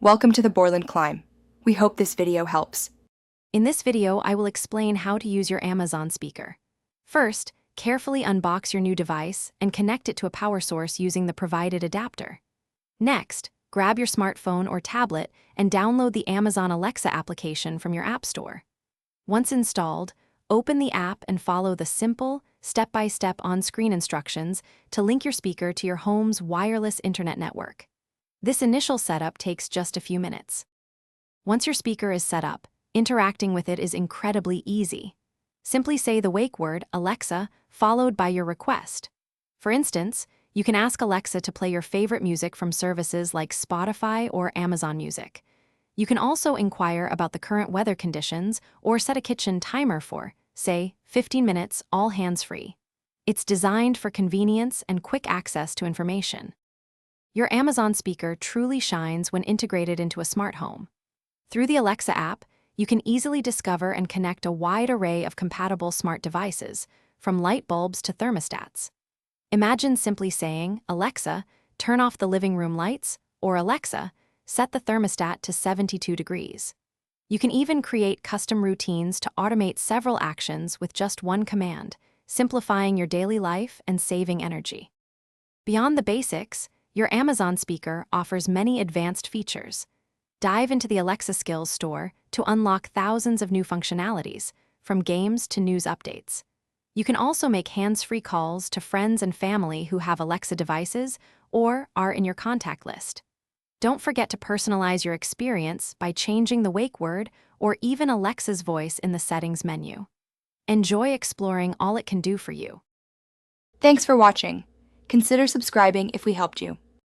Welcome to the Borland Climb. We hope this video helps. In this video, I will explain how to use your Amazon speaker. First, carefully unbox your new device and connect it to a power source using the provided adapter. Next, grab your smartphone or tablet and download the Amazon Alexa application from your App Store. Once installed, open the app and follow the simple, step-by-step on-screen instructions to link your speaker to your home's wireless internet network. This initial setup takes just a few minutes. Once your speaker is set up, interacting with it is incredibly easy. Simply say the wake word, Alexa, followed by your request. For instance, you can ask Alexa to play your favorite music from services like Spotify or Amazon Music. You can also inquire about the current weather conditions or set a kitchen timer for, say, 15 minutes, all hands-free. It's designed for convenience and quick access to information. Your Amazon speaker truly shines when integrated into a smart home. Through the Alexa app, you can easily discover and connect a wide array of compatible smart devices, from light bulbs to thermostats. Imagine simply saying, Alexa, turn off the living room lights, or Alexa, set the thermostat to 72 degrees. You can even create custom routines to automate several actions with just one command, simplifying your daily life and saving energy. Beyond the basics, your Amazon speaker offers many advanced features. Dive into the Alexa Skills store to unlock thousands of new functionalities, from games to news updates. You can also make hands-free calls to friends and family who have Alexa devices or are in your contact list. Don't forget to personalize your experience by changing the wake word or even Alexa's voice in the settings menu. Enjoy exploring all it can do for you. Thanks for watching. Consider subscribing if we helped you.